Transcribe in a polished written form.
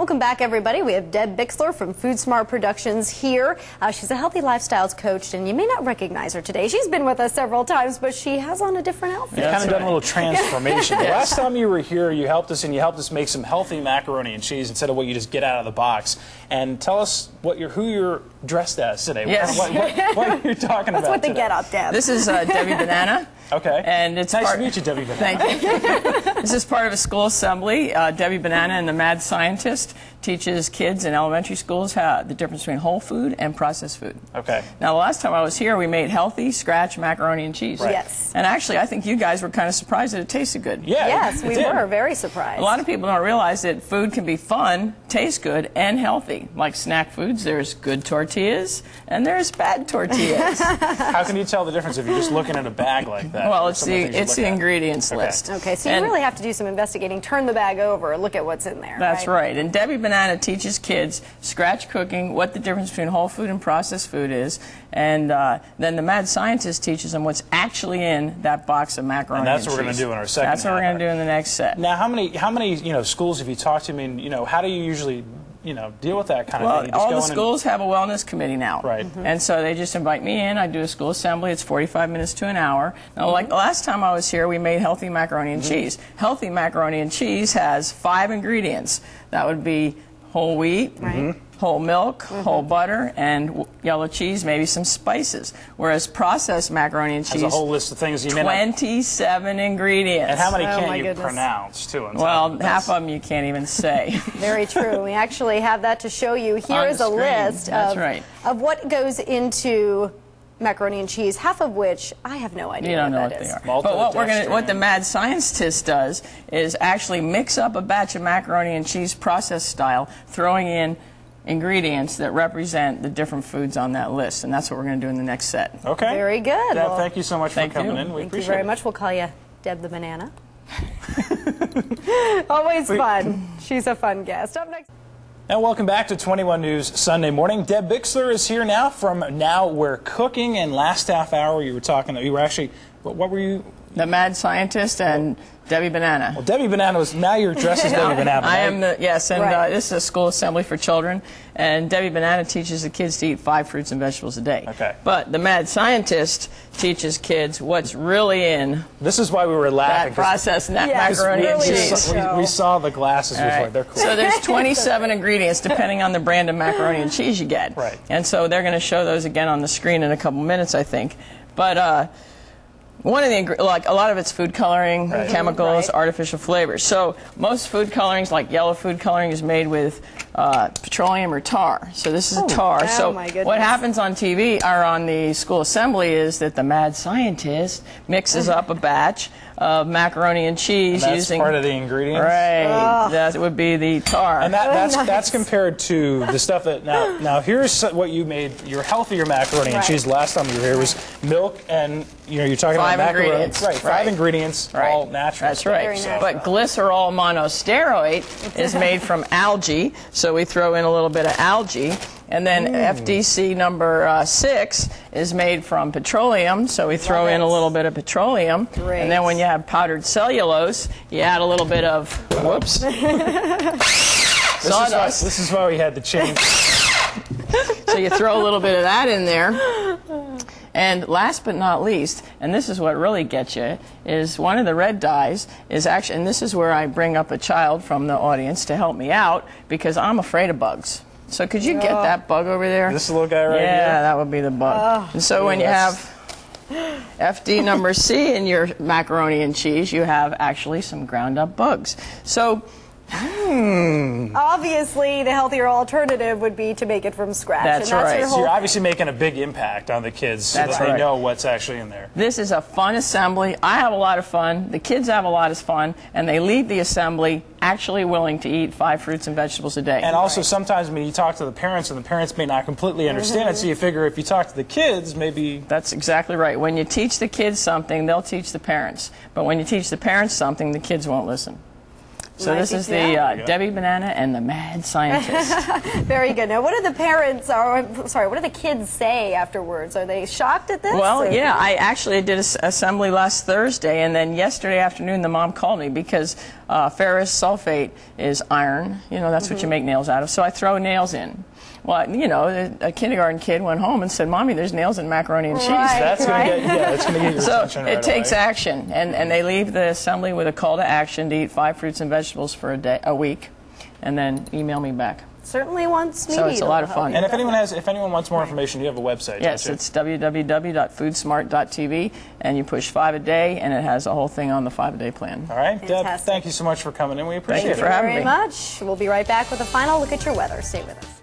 Welcome back, everybody. We have Deb Bixler from Food Smart Productions here. She's a healthy lifestyles coach, and you may not recognize her today. She's been with us several times, but she has on a different outfit. You've kind of done a little transformation. The last time you were here, you helped us make some healthy macaroni and cheese instead of what you just get out of the box. And tell us who you're dressed as today. Yes. What are you talking about? That's what today? the get up, Deb. This is Debbie Banana. Okay. And it's nice to meet you, Debbie Banana. Thank you. This is part of a school assembly. Debbie Banana and the Mad Scientist teaches kids in elementary schools the difference between whole food and processed food. Okay. Now, the last time I was here, we made healthy scratch macaroni and cheese. Right. Yes. And actually, I think you guys were kind of surprised that it tasted good. Yeah. Yes, we did. were very surprised. A lot of people don't realize that food can be fun, taste good, and healthy. Like snack foods, there's good tortillas and there's bad tortillas. How can you tell the difference if you're just looking at a bag like that? Well, it's the ingredients list. Okay, so you really have to do some investigating. Turn the bag over, look at what's in there. That's right. And Debbie Banana teaches kids scratch cooking, what the difference between whole food and processed food is, and then the Mad Scientist teaches them what's actually in that box of macaroni and that's and what we're going to do in our second That's what we're going to do in the next set. Now, how many schools have you talked to? I mean, how do you usually deal with that kind of thing? Well, all the schools have a wellness committee now. Right. And so they just invite me in. I do a school assembly. It's 45 minutes to an hour. Now, like the last time I was here, we made healthy macaroni and cheese. Healthy macaroni and cheese has 5 ingredients. That would be whole wheat, whole milk, whole butter, and yellow cheese, maybe some spices. Whereas processed macaroni and cheese has a whole list of things you 27 ingredients. And how many can you pronounce, too? Well, half of them you can't even say. Very true. We actually have that to show you. Here is a list of what goes into macaroni and cheese, half of which I have no idea what that is. You don't know what they are. But what the Mad Scientist does is actually mix up a batch of macaroni and cheese processed style, throwing in ingredients that represent the different foods on that list, and that's what we're going to do in the next set. Okay. Very good. Deb, thank you so much for coming in. We appreciate it. Thank you very much. We'll call you Deb the Banana. Always fun. She's a fun guest. Up next. And welcome back to 21 News Sunday Morning. Deb Bixler is here now from Now We're Cooking. And last half hour you were actually, what were you? The Mad Scientist and Debbie Banana. Well, Debbie Banana now you're dressed as Debbie Banana. I am yes, and this is a school assembly for children. And Debbie Banana teaches the kids to eat 5 fruits and vegetables a day. Okay. But the Mad Scientist teaches kids what's really in. This is why we were laughing. That processed macaroni and cheese. We saw the glasses. Right. They're cool. So there's 27 ingredients depending on the brand of macaroni and cheese you get. Right. And so they're going to show those again on the screen in a couple minutes, I think. But one of the, like a lot of it's food coloring, chemicals, artificial flavors. So most food colorings, like yellow food coloring, is made with petroleum or tar. So this is a tar. So what happens on TV or on the school assembly is that the Mad Scientist mixes up a batch of macaroni and cheese and that's using part of the ingredients. Right. That would be the tar. And that's compared to the stuff that now here's what you made your healthier macaroni and cheese last time you were here was milk and you're talking about macaroni. 5 ingredients, all natural. That's right. But glycerol monosteroid is made from algae, so we throw in a little bit of algae. And then FDC number 6 is made from petroleum, so we throw in a little bit of petroleum. Great. And then when you have powdered cellulose, you add a little bit of, whoops, sawdust. This is why we had to change. So you throw a little bit of that in there. And last but not least, and this is what really gets you, is one of the red dyes is actually, and this is where I bring up a child from the audience to help me out, because I'm afraid of bugs. So could you get that bug over there? This little guy right here? Yeah, that would be the bug. And so when you have FD number C in your macaroni and cheese, you have actually some ground up bugs. So obviously, the healthier alternative would be to make it from scratch. That's right. So you're obviously making a big impact on the kids so that they know what's actually in there. This is a fun assembly. I have a lot of fun. The kids have a lot of fun. And they leave the assembly actually willing to eat 5 fruits and vegetables a day. And also sometimes when you talk to the parents, and the parents may not completely understand it, so you figure if you talk to the kids, maybe... That's exactly right. When you teach the kids something, they'll teach the parents. But when you teach the parents something, the kids won't listen. So this is the Debbie Banana and the Mad Scientist. Very good. Now, what do the parents, or sorry, what do the kids say afterwards? Are they shocked at this? Well, yeah, I actually did an assembly last Thursday, and then yesterday afternoon the mom called me because ferrous sulfate is iron. You know, that's what you make nails out of. So I throw nails in. Well, you know, a kindergarten kid went home and said, "Mommy, there's nails in macaroni and cheese." That's going to get your attention right it takes action, and they leave the assembly with a call to action to eat 5 fruits and vegetables for a week, and then email me back. Certainly wants me so to it's a lot of fun. And if anyone wants more information, you have a website. Yes, it's www.foodsmart.tv, and you push 5 a day, and it has a whole thing on the 5-a-day plan. All right, Deb, thank you so much for coming in. We appreciate it. Thank you for having me. Thank you very much. We'll be right back with a final look at your weather. Stay with us.